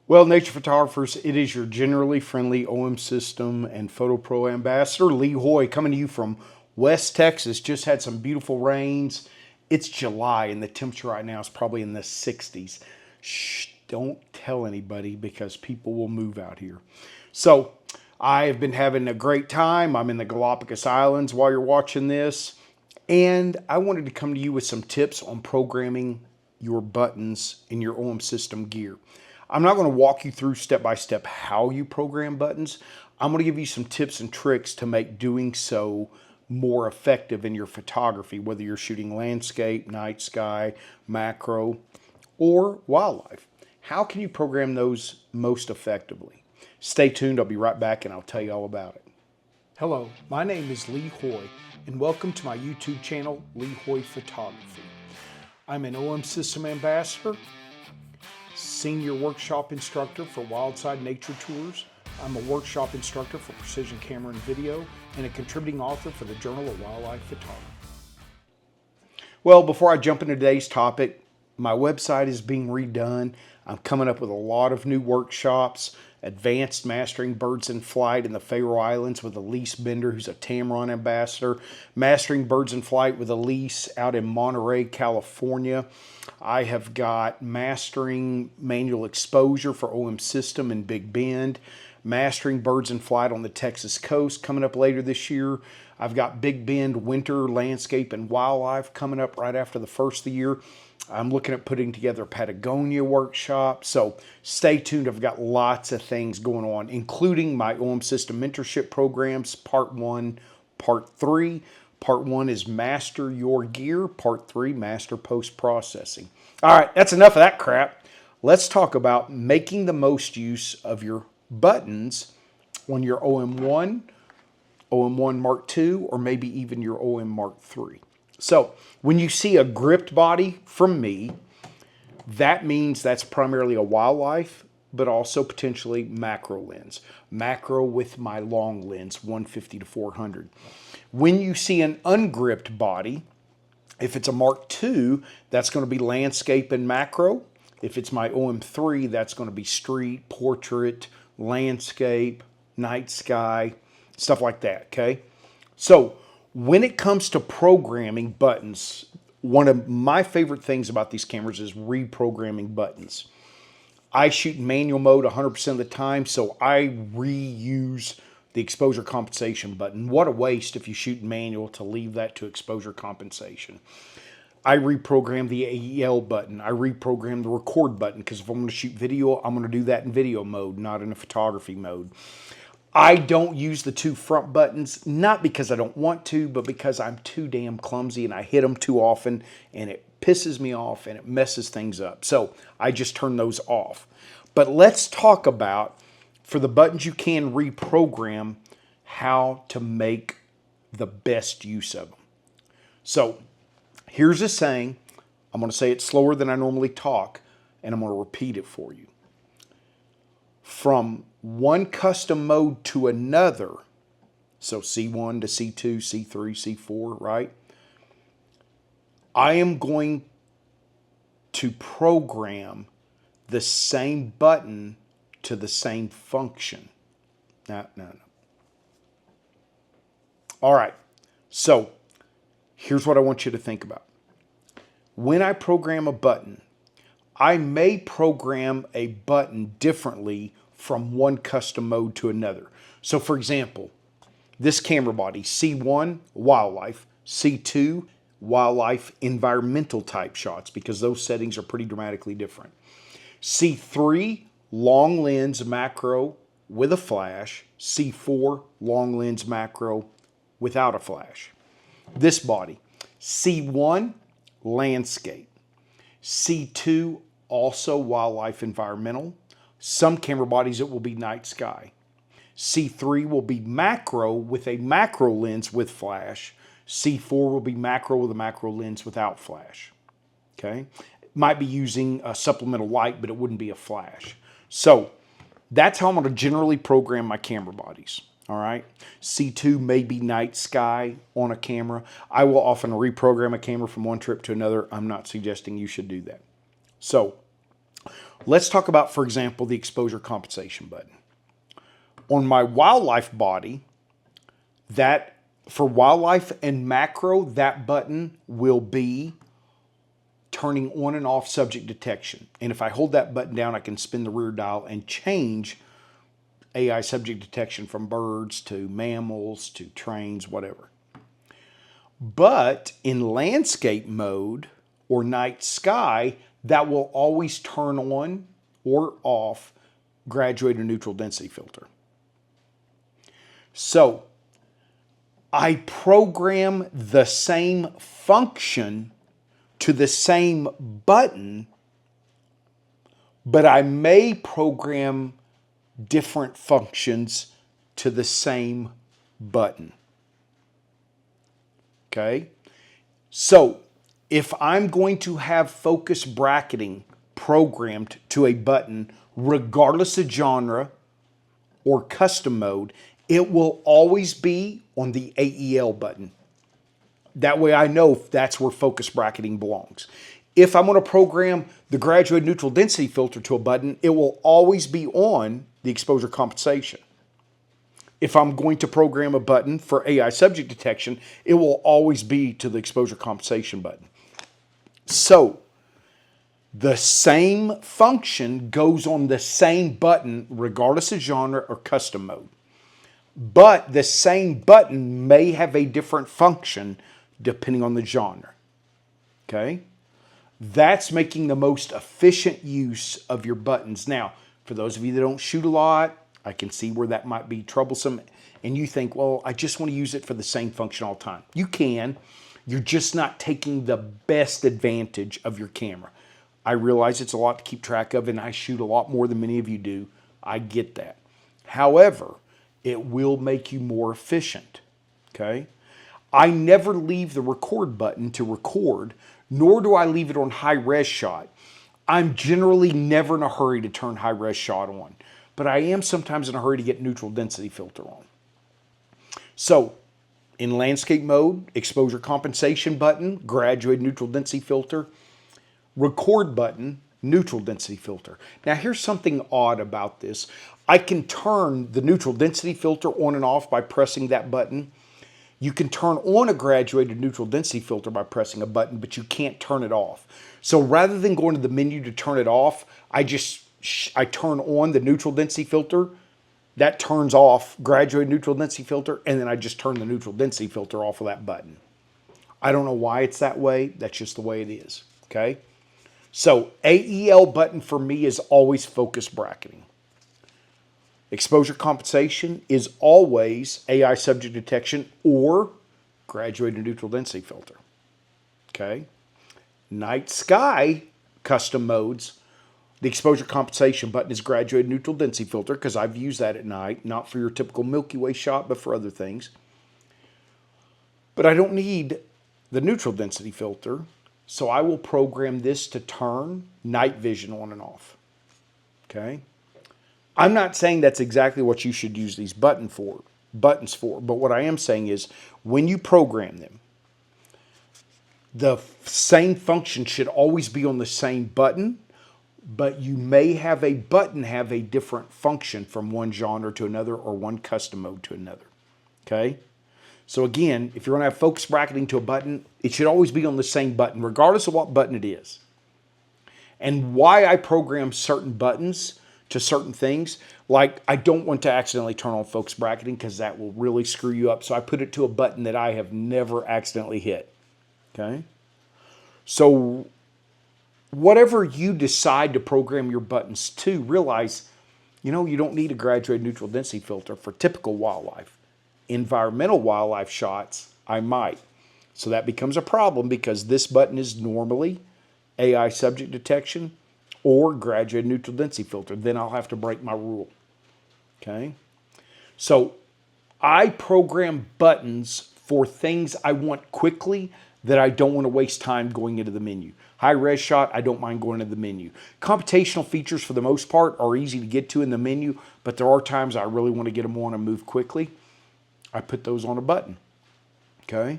Well, nature photographers, it is your generally friendly OM System and Photo Pro ambassador, Lee Hoy, coming to you from West Texas. Just had some beautiful rains. It's July and the temperature right now is probably in the 60s. Shh, don't tell anybody because people will move out here. So I have been having a great time. I'm in the Galapagos Islands while you're watching this. And I wanted to come to you with some tips on programming your buttons in your OM System gear. I'm not going to walk you through step by step how you program buttons. I'm going to give you some tips and tricks to make doing so more effective in your photography, whether you're shooting landscape, night sky, macro, or wildlife. How can you program those most effectively? Stay tuned. I'll be right back and I'll tell you all about it. Hello, my name is Lee Hoy, and welcome to my YouTube channel, Lee Hoy Photography. I'm an OM System ambassador, senior workshop instructor for Wildside Nature Tours. I'm a workshop instructor for precision camera and video, and a contributing author for the Journal of Wildlife Photography. Well, before I jump into today's topic, my website is being redone. I'm coming up with a lot of new workshops. Advanced Mastering Birds in Flight in the Faroe Islands with Elise Bender, who's a Tamarron ambassador. Mastering Birds in Flight with Elise out in Monterey, California. I have got Mastering Manual Exposure for OM System in Big Bend. Mastering Birds in Flight on the Texas coast coming up later this year. I've got Big Bend Winter Landscape and Wildlife coming up right after the first of the year. I'm looking at putting together a Patagonia workshop, so stay tuned. I've got lots of things going on, including my OM System mentorship programs, Part 1, Part 3. Part 1 is Master Your Gear. Part 3, Master Post-Processing. All right, that's enough of that crap. Let's talk about making the most use of your buttons on your OM1, OM1 Mark II, or maybe even your OM Mark III. So when you see a gripped body from me, that means that's primarily a wildlife, but also potentially macro lens. Macro with my long lens, 150 to 400. When you see an ungripped body, if it's a Mark II, that's going to be landscape and macro. If it's my OM3, that's going to be street, portrait, landscape, night sky, stuff like that, okay? So when it comes to programming buttons, one of my favorite things about these cameras is reprogramming buttons. I shoot in manual mode 100% of the time, so I reuse the exposure compensation button. What a waste if you shoot in manual to leave that to exposure compensation. I reprogram the AEL button. I reprogram the record button because if I'm going to shoot video, I'm going to do that in video mode, not in a photography mode. I don't use the two front buttons, not because I don't want to, but because I'm too damn clumsy and I hit them too often and it pisses me off and it messes things up. So I just turn those off. But let's talk about, for the buttons you can reprogram, how to make the best use of them. So here's a saying. I'm going to say it slower than I normally talk, and I'm going to repeat it for you. From one custom mode to another, so C1 to C2, C3, C4, right? I am going to program the same button to the same function. No. All right, so here's what I want you to think about. When I program a button, I may program a button differently from one custom mode to another. So for example, this camera body, C1, wildlife, C2, wildlife, environmental type shots, because those settings are pretty dramatically different. C3, long lens macro with a flash. C4, long lens macro without a flash. This body, C1, landscape. C2, also wildlife environmental. Some camera bodies, it will be night sky. C3 will be macro with a macro lens with flash. C4 will be macro with a macro lens without flash. Okay? Might be using a supplemental light, but it wouldn't be a flash. So that's how I'm going to generally program my camera bodies. All right? C2 may be night sky on a camera. I will often reprogram a camera from one trip to another. I'm not suggesting you should do that. So Let's talk about, for example, the exposure compensation button. On my wildlife body, that for wildlife and macro, that button will be turning on and off subject detection. And if I hold that button down, I can spin the rear dial and change AI subject detection from birds to mammals to trains, whatever. But in landscape mode or night sky, that will always turn on or off graduated neutral density filter. So I program the same function to the same button, but I may program different functions to the same button. Okay? So if I'm going to have focus bracketing programmed to a button, regardless of genre or custom mode, it will always be on the AEL button. That way I know that's where focus bracketing belongs. If I'm going to program the graduated neutral density filter to a button, it will always be on the exposure compensation. If I'm going to program a button for AI subject detection, it will always be to the exposure compensation button. So the same function goes on the same button regardless of genre or custom mode. But the same button may have a different function depending on the genre. Okay? That's making the most efficient use of your buttons. Now, for those of you that don't shoot a lot, I can see where that might be troublesome. And you think, well, I just want to use it for the same function all the time. You can. You're just not taking the best advantage of your camera. I realize it's a lot to keep track of, and I shoot a lot more than many of you do. I get that. However, it will make you more efficient. Okay? I never leave the record button to record, nor do I leave it on high res shot. I'm generally never in a hurry to turn high res shot on, but I am sometimes in a hurry to get neutral density filter on. So in landscape mode, exposure compensation button, graduated neutral density filter, record button, neutral density filter. Now here's something odd about this. I can turn the neutral density filter on and off by pressing that button. You can turn on a graduated neutral density filter by pressing a button, but you can't turn it off. So rather than going to the menu to turn it off, I turn on the neutral density filter. That turns off graduated neutral density filter, and then I just turn the neutral density filter off of that button. I don't know why it's that way. That's just the way it is. Okay? So AEL button for me is always focus bracketing. Exposure compensation is always AI subject detection or graduated neutral density filter. Okay? Night sky custom modes, the exposure compensation button is graduated neutral density filter because I've used that at night, not for your typical Milky Way shot, but for other things. But I don't need the neutral density filter, so I will program this to turn night vision on and off. Okay? I'm not saying that's exactly what you should use these buttons for, but what I am saying is when you program them, the same function should always be on the same button, but you may have a button have a different function from one genre to another or one custom mode to another. Okay? So again, if you're going to have focus bracketing to a button, it should always be on the same button, regardless of what button it is. And why I program certain buttons to certain things, like I don't want to accidentally turn on focus bracketing because that will really screw you up. So I put it to a button that I have never accidentally hit. Okay? So whatever you decide to program your buttons to, realize, you don't need a graduated neutral density filter for typical wildlife. Environmental wildlife shots, I might. So that becomes a problem because this button is normally AI subject detection or graduated neutral density filter. Then I'll have to break my rule. Okay? So I program buttons for things I want quickly that I don't want to waste time going into the menu. High res shot, I don't mind going into the menu. Computational features for the most part are easy to get to in the menu, but there are times I really want to get them on and move quickly. I put those on a button. Okay?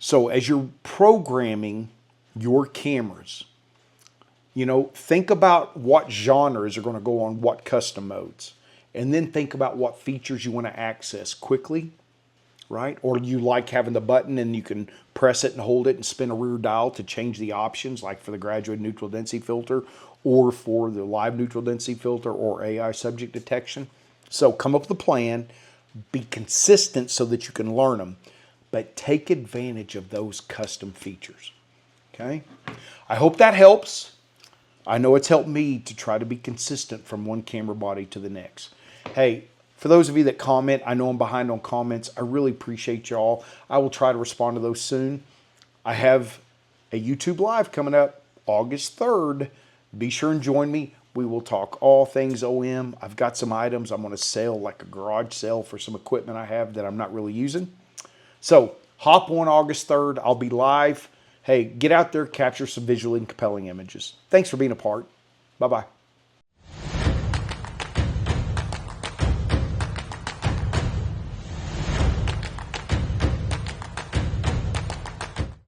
So as you're programming your cameras, You know, think about what genres are going to go on what custom modes. And then think about what features you want to access quickly, right? Or you like having the button and you can press it and hold it and spin a rear dial to change the options, like for the graduated neutral density filter or for the live neutral density filter or AI subject detection. So come up with a plan, be consistent so that you can learn them, but take advantage of those custom features. Okay? I hope that helps. I know it's helped me to try to be consistent from one camera body to the next. Hey, for those of you that comment, I know I'm behind on comments. I really appreciate y'all. I will try to respond to those soon. I have a YouTube Live coming up August 3rd. Be sure and join me. We will talk all things OM. I've got some items I'm going to sell, like a garage sale for some equipment I have that I'm not really using. So hop on August 3rd. I'll be live. Hey, get out there, capture some visually compelling images. Thanks for being a part. Bye-bye.